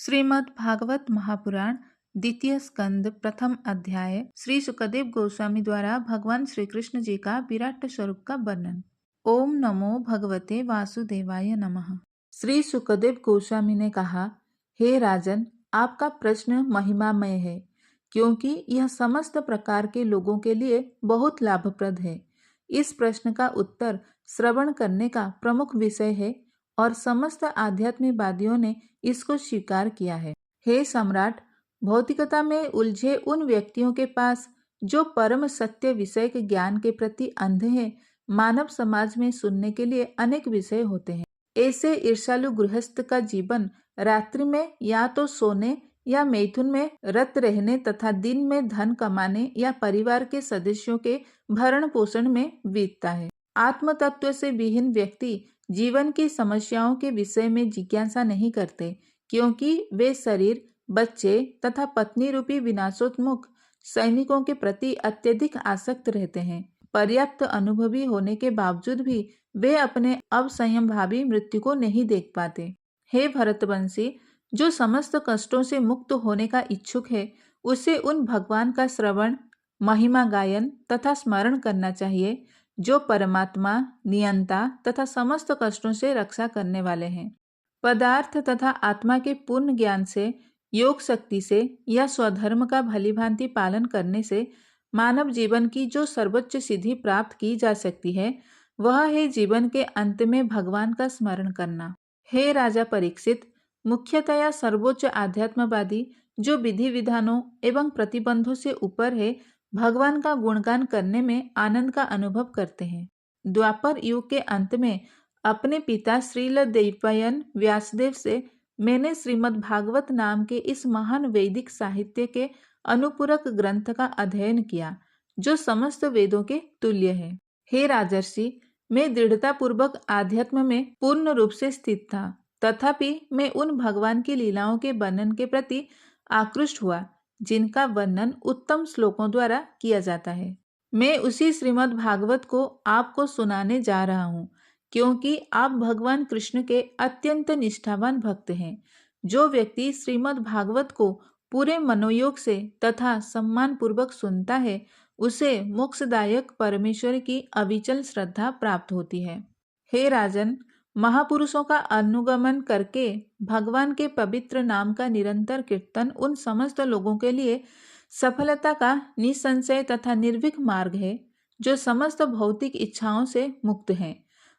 श्रीमद् भागवत महापुराण द्वितीय स्कंद प्रथम अध्याय श्री सुखदेव गोस्वामी द्वारा भगवान श्री कृष्ण जी का विराट स्वरूप का वर्णन। ओम नमो भगवते वासुदेवाय नमः। श्री सुखदेव गोस्वामी ने कहा, हे राजन, आपका प्रश्न महिमामय है, क्योंकि यह समस्त प्रकार के लोगों के लिए बहुत लाभप्रद है। इस प्रश्न का उत्तर श्रवण करने का प्रमुख विषय है और समस्त आध्यात्मिकवादियों ने इसको स्वीकार किया है। हे सम्राट, भौतिकता में उलझे उन व्यक्तियों के पास जो परम सत्य विषय के ज्ञान के प्रति अंधे हैं, मानव समाज में सुनने के लिए अनेक विषय होते हैं। ऐसे ईर्ष्यालु गृहस्थ का जीवन रात्रि में या तो सोने या मैथुन में रत रहने तथा दिन में धन कमाने या परिवार के सदस्यों के भरण पोषण में बीतता है। आत्म तत्व से विहीन व्यक्ति जीवन की समस्याओं के विषय में जिज्ञासा नहीं करते, क्योंकि वे शरीर, बच्चे तथा पत्नी रूपी विनाशोन्मुख सैनिकों के प्रति अत्यधिक आसक्त रहते हैं। पर्याप्त अनुभवी होने के बावजूद भी वे अपने अवसंयमभावी मृत्यु को नहीं देख पाते। हे भरतवंशी, जो समस्त कष्टों से मुक्त होने का इच्छुक है, उसे उन भगवान का श्रवण, महिमा गायन तथा स्मरण करना चाहिए जो परमात्मा, नियंता तथा समस्त कष्टों से रक्षा करने वाले हैं। पदार्थ तथा आत्मा के पूर्ण ज्ञान से, योग शक्ति से या स्वधर्म का भलीभांति पालन करने से मानव जीवन की जो सर्वोच्च सिद्धि प्राप्त की जा सकती है, वह है जीवन के अंत में भगवान का स्मरण करना। हे राजा परीक्षित, मुख्यतया सर्वोच्च आध्यात्मवादी जो विधि विधानों एवं प्रतिबंधों से ऊपर है, भगवान का गुणगान करने में आनंद का अनुभव करते हैं। द्वापर युग के अंत में अपने पिता श्रील द्वैपायन व्यासदेव से मैंने श्रीमद् भागवत नाम के इस महान वैदिक साहित्य के अनुपूरक ग्रंथ का अध्ययन किया, जो समस्त वेदों के तुल्य है। हे राजर्षि, मैं दृढ़ता पूर्वक आध्यात्म में पूर्ण रूप से स्थित था, तथापि मैं उन भगवान की लीलाओं के वर्णन के प्रति आकृष्ट हुआ जिनका वर्णन उत्तम श्लोकों द्वारा किया जाता है। मैं उसी श्रीमद् भागवत को आपको सुनाने जा रहा हूँ, क्योंकि आप भगवान कृष्ण के अत्यंत निष्ठावान भक्त हैं। जो व्यक्ति श्रीमद् भागवत को पूरे मनोयोग से तथा सम्मान पूर्वक सुनता है, उसे मोक्षदायक परमेश्वर की अविचल श्रद्धा प्राप्त होती है। हे राजन, महापुरुषों का अनुगमन करके भगवान के पवित्र नाम का निरंतर कीर्तन उन समस्त लोगों के लिए सफलता का निसंशय तथा निर्भीक मार्ग है, जो समस्त भौतिक इच्छाओं से मुक्त हैं,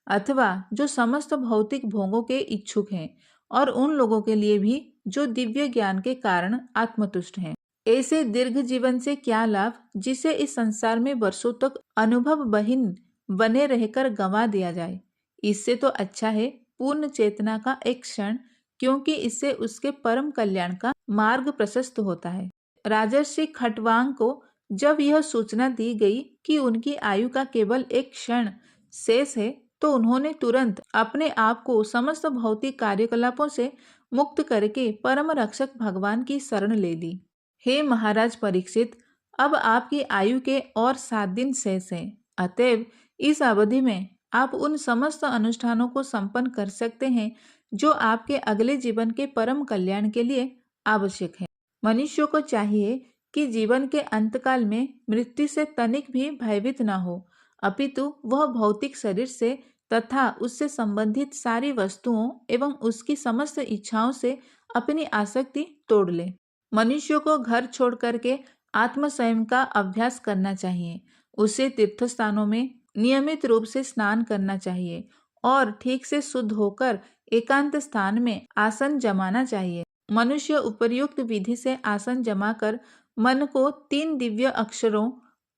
अथवा जो समस्त भौतिक भोगों के इच्छुक हैं, और उन लोगों के लिए भी जो दिव्य ज्ञान के कारण आत्मतुष्ट हैं। ऐसे दीर्घ जीवन से क्या लाभ, जिसे इस संसार में वर्षों तक अनुभव बहीन बने रहकर गंवा दिया जाए। इससे तो अच्छा है पूर्ण चेतना का एक क्षण, क्योंकि इससे उसके परम कल्याण का मार्ग प्रशस्त होता है। राजर्षि खटवांग को जब यह सूचना दी गई कि उनकी आयु का केवल एक क्षण शेष है, तो उन्होंने तुरंत अपने आप को समस्त भौतिक कार्यकलापों से मुक्त करके परम रक्षक भगवान की शरण ले ली। हे महाराज परीक्षित, अब आपकी आयु के और 7 दिन शेष हैं। अतएव इस अवधि में आप उन समस्त अनुष्ठानों को संपन्न कर सकते हैं जो आपके अगले जीवन के परम कल्याण के लिए आवश्यक है। मनुष्य को चाहिए कि जीवन के अंतकाल में मृत्यु से तनिक भी भयभीत न हो, अपितु वह भौतिक शरीर से तथा उससे संबंधित सारी वस्तुओं एवं उसकी समस्त इच्छाओं से अपनी आसक्ति तोड़ ले। मनुष्य को घर छोड़ करके आत्म संयम का अभ्यास करना चाहिए। उसे तीर्थ स्थानों में नियमित रूप से स्नान करना चाहिए और ठीक से शुद्ध होकर एकांत स्थान में आसन जमाना चाहिए। मनुष्य उपर्युक्त विधि से आसन जमाकर मन को 3 दिव्य अक्षरों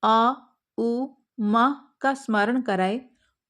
अ, उ, म का स्मरण कराए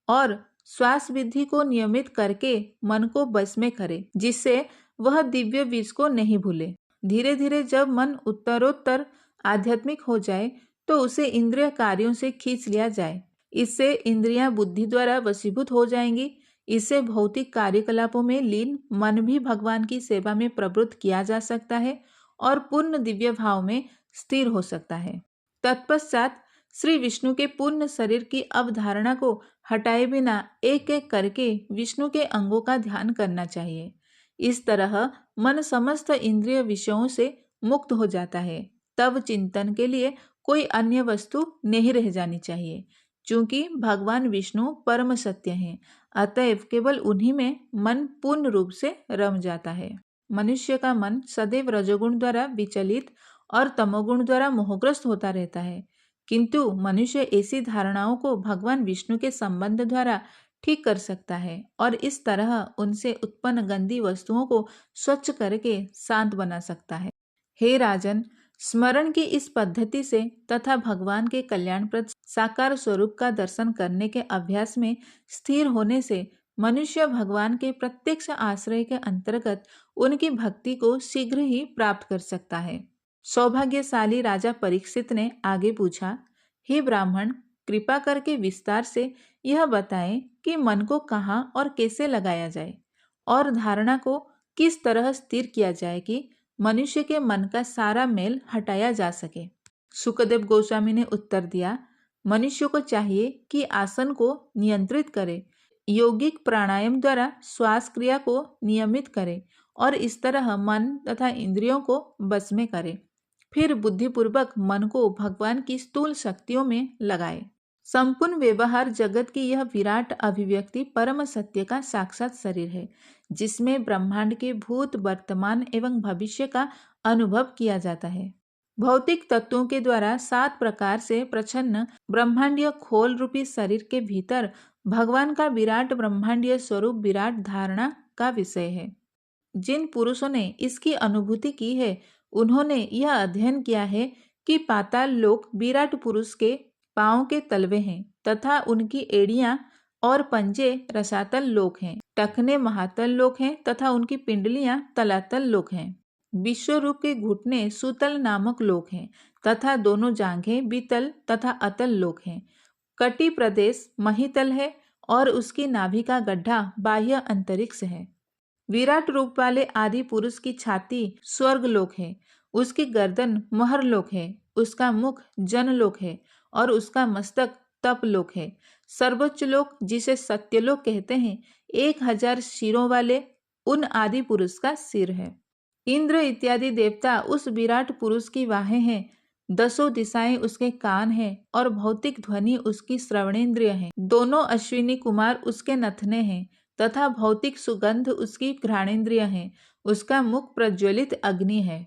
और श्वास विधि को नियमित करके मन को बस में करे, जिससे वह दिव्य बीज को नहीं भूले। धीरे धीरे जब मन उत्तरोत्तर आध्यात्मिक हो जाए, तो उसे इंद्रिय कार्यों से खींच लिया जाए। इससे इंद्रियां बुद्धि द्वारा वशीभूत हो जाएंगी। इससे भौतिक कार्यकलापों में लीन मन भी भगवान की सेवा में प्रवृत्त किया जा सकता है और पूर्ण दिव्य भाव में स्थिर हो सकता है। तत्पश्चात श्री विष्णु के पूर्ण शरीर की अवधारणा को हटाए बिना एक एक करके विष्णु के अंगों का ध्यान करना चाहिए। इस तरह मन समस्त इंद्रिय विषयों से मुक्त हो जाता है, तब चिंतन के लिए कोई अन्य वस्तु नहीं रह जानी चाहिए। चूंकि भगवान विष्णु परम सत्य हैं, अतएव केवल उन्हीं में मन पूर्ण रूप से रम जाता है। मनुष्य का मन सदैव रजोगुण द्वारा विचलित और तमोगुण द्वारा मोहग्रस्त होता रहता है, किंतु मनुष्य ऐसी धारणाओं को भगवान विष्णु के संबंध द्वारा ठीक कर सकता है और इस तरह उनसे उत्पन्न गंदी वस्तुओं को स्वच्छ करके शांत बना सकता है। हे राजन, स्मरण की इस पद्धति से तथा भगवान के कल्याणप्रद साकार स्वरूप का दर्शन करने के अभ्यास में स्थिर होने से मनुष्य भगवान के प्रत्यक्ष आश्रय के अंतर्गत उनकी भक्ति को शीघ्र ही प्राप्त कर सकता है। सौभाग्यशाली राजा परीक्षित ने आगे पूछा, हे ब्राह्मण, कृपा करके विस्तार से यह बताएं कि मन को कहाँ और कैसे लगाया जाए और धारणा को किस तरह स्थिर किया जाए कि मनुष्य के मन का सारा मेल हटाया जा सके। सुखदेव गोस्वामी ने उत्तर दिया, मनुष्य को चाहिए कि आसन को नियंत्रित करे, यौगिक प्राणायाम द्वारा श्वास क्रिया को नियमित करे और इस तरह मन तथा इंद्रियों को बस में करे। फिर बुद्धिपूर्वक मन को भगवान की स्थूल शक्तियों में लगाए। संपूर्ण व्यवहार जगत की यह विराट अभिव्यक्ति परम सत्य का साक्षात शरीर है, जिसमें ब्रह्मांड के भूत, वर्तमान एवं भविष्य का अनुभव किया जाता है। भौतिक तत्वों के द्वारा 7 प्रकार से प्रच्छन्न ब्रह्मांडीय खोल रूपी शरीर के भीतर भगवान का विराट ब्रह्मांडीय स्वरूप विराट धारणा का विषय है। जिन पुरुषों ने इसकी अनुभूति की है, उन्होंने यह अध्ययन किया है कि पाताल लोक विराट पुरुष के पांव के तलवे हैं तथा उनकी एड़ियां और पंजे रसातल लोक हैं। टखने महातल लोक हैं तथा उनकी पिंडलियां तलातल लोक हैं। विश्वरूप के घुटने सुतल नामक लोक हैं तथा दोनों जांघें बीतल तथा अतल लोक हैं। कटी प्रदेश महितल है और उसकी नाभि का गड्ढा बाह्य अंतरिक्ष है। विराट रूप वाले आदि पुरुष की छाती स्वर्ग लोक है, उसकी गर्दन महर लोक है, उसका मुख जनलोक है और उसका मस्तक तप लोक है। सर्वोच्च लोक, जिसे सत्यलोक कहते हैं, 1000 शिरों वाले उन आदि पुरुष का सिर है। इंद्र इत्यादि देवता उस विराट पुरुष की बाहें हैं, 10 दिशाएं उसके कान हैं और भौतिक ध्वनि उसकी श्रवणेन्द्रिय है। दोनों अश्विनी कुमार उसके नथने हैं तथा भौतिक सुगंध उसकी घ्राणेन्द्रिय है। उसका मुख प्रज्वलित अग्नि है।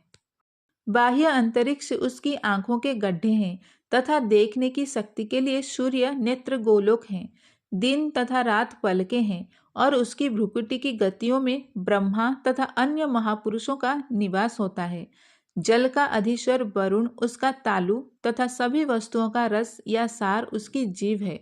बाह्य अंतरिक्ष उसकी आंखों के गड्ढे हैं तथा देखने की शक्ति के लिए सूर्य नेत्र गोलोक हैं। दिन तथा रात पलके हैं और उसकी भ्रुकुटी की गतियों में ब्रह्मा तथा अन्य महापुरुषों का निवास होता है। जल का अधीश्वर वरुण उसका तालु तथा सभी वस्तुओं का रस या सार उसकी जीभ है।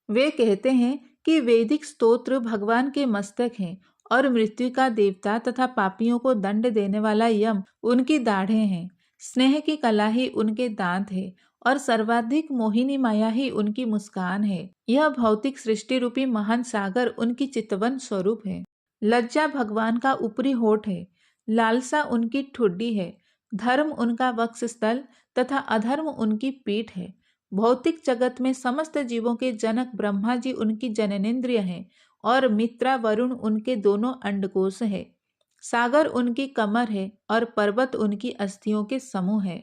वे कहते हैं कि वैदिक स्तोत्र भगवान के मस्तक हैं और मृत्यु का देवता तथा पापियों को दंड देने वाला यम उनकी दाढ़ें हैं। स्नेह की कला ही उनके दांत है और सर्वाधिक मोहिनी माया ही उनकी मुस्कान है। यह भौतिक सृष्टि रूपी महान सागर उनकी चितवन स्वरूप है। लज्जा भगवान का ऊपरी होठ है, लालसा उनकी ठुड्डी है, धर्म उनका वक्षस्थल तथा अधर्म उनकी पीठ है। भौतिक जगत में समस्त जीवों के जनक ब्रह्मा जी उनकी जननेन्द्रिय हैं और मित्रा वरुण उनके दोनों अंडकोश है। सागर उनकी कमर है और पर्वत उनकी अस्थियों के समूह है।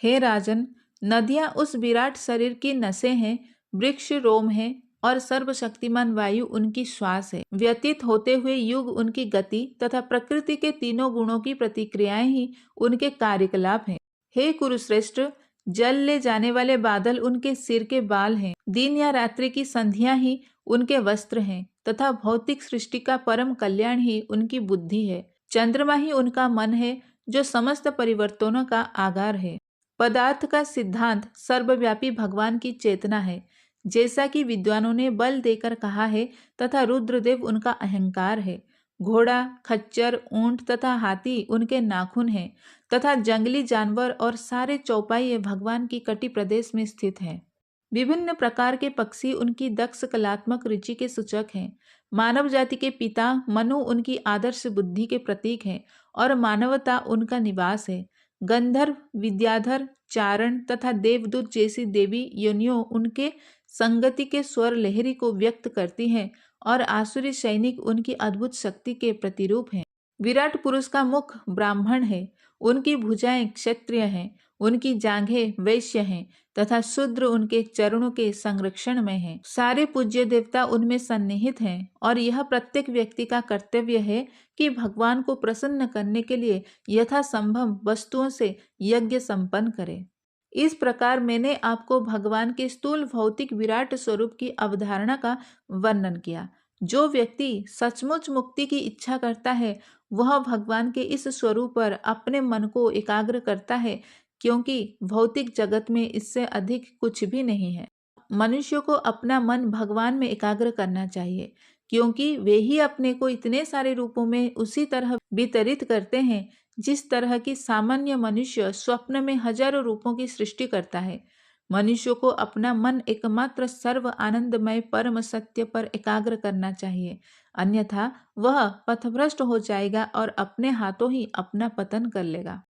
हे राजन, नदियां उस विराट शरीर की नसें हैं, वृक्ष रोम है और सर्वशक्तिमान वायु उनकी श्वास है। व्यतीत होते हुए युग उनकी गति तथा प्रकृति के तीनों गुणों की प्रतिक्रियाएं ही उनके कार्यकलाप हैं। हे कुरुश्रेष्ठ, जल ले जाने वाले बादल उनके सिर के बाल हैं, दिन या रात्रि की संध्या ही उनके वस्त्र हैं तथा भौतिक सृष्टि का परम कल्याण ही उनकी बुद्धि है। चंद्रमा ही उनका मन है जो समस्त परिवर्तनों का आगार है। पदार्थ का सिद्धांत सर्वव्यापी भगवान की चेतना है, जैसा कि विद्वानों ने बल देकर कहा है तथा रुद्रदेव उनका अहंकार है। घोड़ा, खच्चर, ऊंट तथा हाथी उनके नाखून हैं तथा जंगली जानवर और सारे चौपाई भगवान की कटी प्रदेश में स्थित हैं। विभिन्न प्रकार के पक्षी उनकी दक्ष कलात्मक रुचि के सूचक हैं। मानव जाति के पिता मनु उनकी आदर्श बुद्धि के प्रतीक हैं और मानवता उनका निवास है। गंधर्व, विद्याधर, चारण तथा देवदूत जैसी देवी योनियों उनके संगति के स्वर लहरी को व्यक्त करती हैं और आसुरी सैनिक उनकी अद्भुत शक्ति के प्रतिरूप हैं। विराट पुरुष का मुख ब्राह्मण है, उनकी भुजाएं क्षत्रिय हैं, उनकी जांघें वैश्य हैं तथा शूद्र उनके चरणों के संरक्षण में हैं। सारे पूज्य देवता उनमें सन्निहित हैं और यह प्रत्येक व्यक्ति का कर्तव्य है कि भगवान को प्रसन्न करने के लिए यथासंभव वस्तुओं से यज्ञ संपन्न करे। इस प्रकार मैंने आपको भगवान के स्थूल भौतिक विराट स्वरूप की अवधारणा का वर्णन किया। जो व्यक्ति सचमुच मुक्ति की इच्छा करता है वह भगवान के इस स्वरूप पर अपने मन को एकाग्र करता है, क्योंकि भौतिक जगत में इससे अधिक कुछ भी नहीं है। मनुष्य को अपना मन भगवान में एकाग्र करना चाहिए, क्योंकि वे ही अपने को इतने सारे रूपों में उसी तरह वितरित करते हैं जिस तरह की सामान्य मनुष्य स्वप्न में हजारों रूपों की सृष्टि करता है। मनुष्य को अपना मन एकमात्र सर्व आनंदमय परम सत्य पर एकाग्र करना चाहिए, अन्यथा वह पथभ्रष्ट हो जाएगा और अपने हाथों ही अपना पतन कर लेगा।